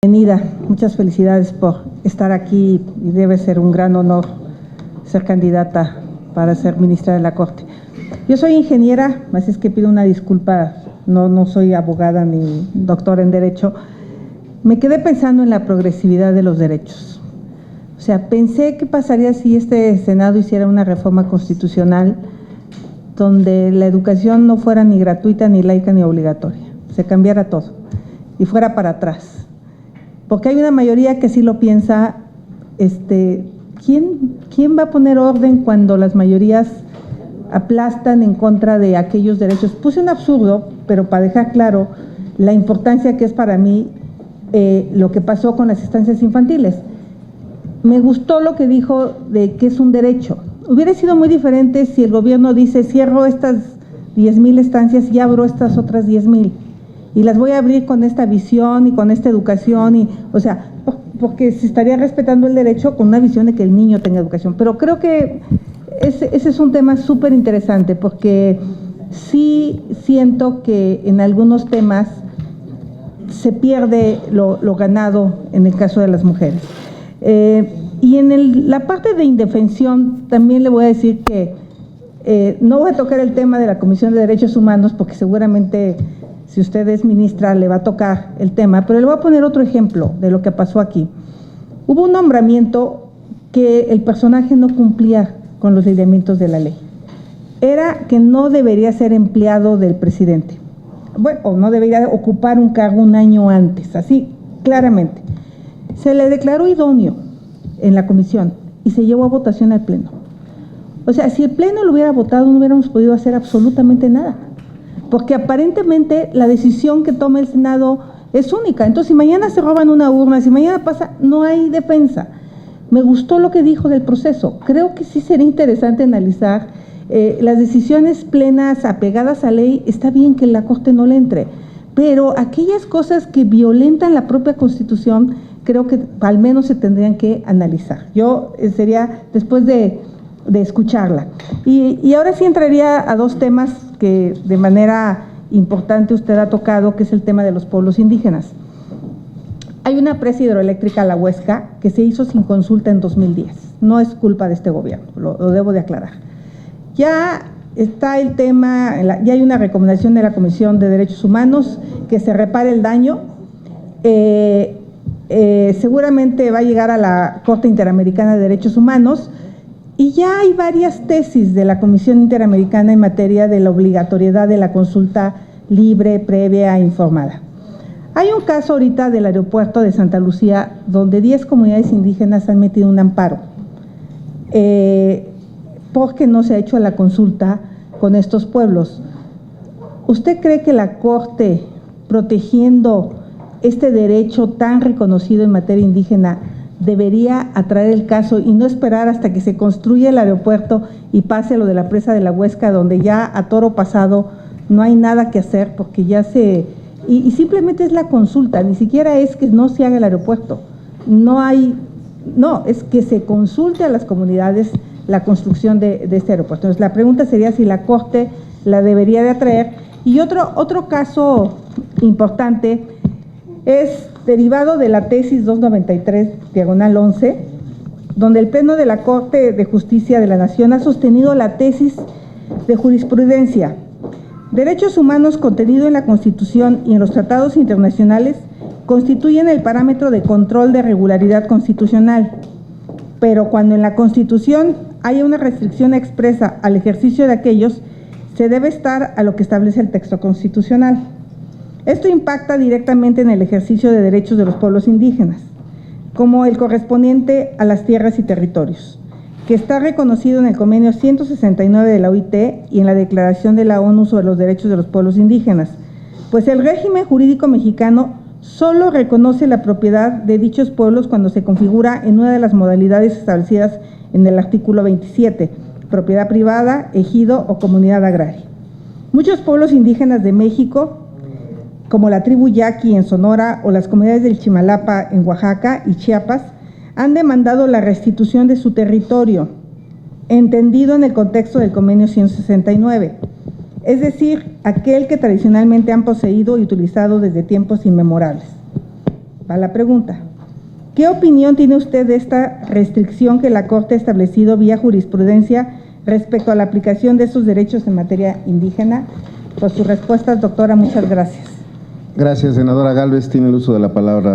Bienvenida, muchas felicidades por estar aquí y debe ser un gran honor ser candidata para ser ministra de la Corte. Yo soy ingeniera, así es que pido una disculpa, no soy abogada ni doctora en Derecho. Me quedé pensando en la progresividad de los derechos. O sea, pensé qué pasaría si este Senado hiciera una reforma constitucional donde la educación no fuera ni gratuita, ni laica, ni obligatoria. Se cambiara todo y fuera para atrás. Porque hay una mayoría que sí lo piensa. ¿Quién va a poner orden cuando las mayorías aplastan en contra de aquellos derechos? Puse un absurdo, pero para dejar claro la importancia que es para mí lo que pasó con las estancias infantiles. Me gustó lo que dijo de que es un derecho. Hubiera sido muy diferente si el gobierno dice: cierro estas 10,000 estancias y abro estas otras 10,000. Y las voy a abrir con esta visión y con esta educación, o sea, porque se estaría respetando el derecho con una visión de que el niño tenga educación. Pero creo que ese es un tema súper interesante, porque sí siento que en algunos temas se pierde lo ganado en el caso de las mujeres. Y en la parte de indefensión también le voy a decir que no voy a tocar el tema de la Comisión de Derechos Humanos, porque seguramente, si usted es ministra, le va a tocar el tema, pero le voy a poner otro ejemplo de lo que pasó aquí. Hubo un nombramiento que el personaje no cumplía con los lineamientos de la ley. Era que no debería ser empleado del presidente. Bueno, o no debería ocupar un cargo un año antes, así, claramente. Se le declaró idóneo en la comisión y se llevó a votación al Pleno. O sea, si el Pleno lo hubiera votado, no hubiéramos podido hacer absolutamente nada. Porque aparentemente la decisión que toma el Senado es única. Entonces, si mañana se roban una urna, si mañana pasa, no hay defensa. Me gustó lo que dijo del proceso. Creo que sí sería interesante analizar las decisiones plenas, apegadas a ley. Está bien que la Corte no le entre, pero aquellas cosas que violentan la propia Constitución, creo que al menos se tendrían que analizar. Yo sería después de escucharla. Y ahora sí entraría a dos temas que de manera importante usted ha tocado, que es el tema de los pueblos indígenas. Hay una presa hidroeléctrica, La Huesca, que se hizo sin consulta en 2010. No es culpa de este gobierno, lo debo de aclarar. Ya está el tema, ya hay una recomendación de la Comisión de Derechos Humanos que se repare el daño. Seguramente va a llegar a la Corte Interamericana de Derechos Humanos. Y ya hay varias tesis de la Comisión Interamericana en materia de la obligatoriedad de la consulta libre, previa e informada. Hay un caso ahorita del aeropuerto de Santa Lucía donde 10 comunidades indígenas han metido un amparo porque no se ha hecho la consulta con estos pueblos. ¿Usted cree que la Corte, protegiendo este derecho tan reconocido en materia indígena, debería atraer el caso y no esperar hasta que se construya el aeropuerto y pase lo de la presa de La Huesca, donde ya a toro pasado no hay nada que hacer, porque ya y simplemente es la consulta, ni siquiera es que no se haga el aeropuerto, es que se consulte a las comunidades la construcción de este aeropuerto? Entonces la pregunta sería si la Corte la debería de atraer. Y otro caso importante es derivado de la tesis 293/11, donde el Pleno de la Corte de Justicia de la Nación ha sostenido la tesis de jurisprudencia: derechos humanos contenido en la Constitución y en los tratados internacionales constituyen el parámetro de control de regularidad constitucional, pero cuando en la Constitución haya una restricción expresa al ejercicio de aquellos, se debe estar a lo que establece el texto constitucional. Esto impacta directamente en el ejercicio de derechos de los pueblos indígenas, como el correspondiente a las tierras y territorios, que está reconocido en el convenio 169 de la OIT y en la Declaración de la ONU sobre los Derechos de los Pueblos Indígenas, pues el régimen jurídico mexicano solo reconoce la propiedad de dichos pueblos cuando se configura en una de las modalidades establecidas en el artículo 27, propiedad privada, ejido o comunidad agraria. Muchos pueblos indígenas de México, como la tribu Yaqui en Sonora o las comunidades del Chimalapa en Oaxaca y Chiapas, han demandado la restitución de su territorio, entendido en el contexto del convenio 169, es decir, aquel que tradicionalmente han poseído y utilizado desde tiempos inmemorables. va la pregunta. ¿Qué opinión tiene usted de esta restricción que la Corte ha establecido vía jurisprudencia respecto a la aplicación de estos derechos en materia indígena? Por sus respuestas, doctora, muchas gracias. Gracias, senadora Gálvez. Tiene el uso de la palabra.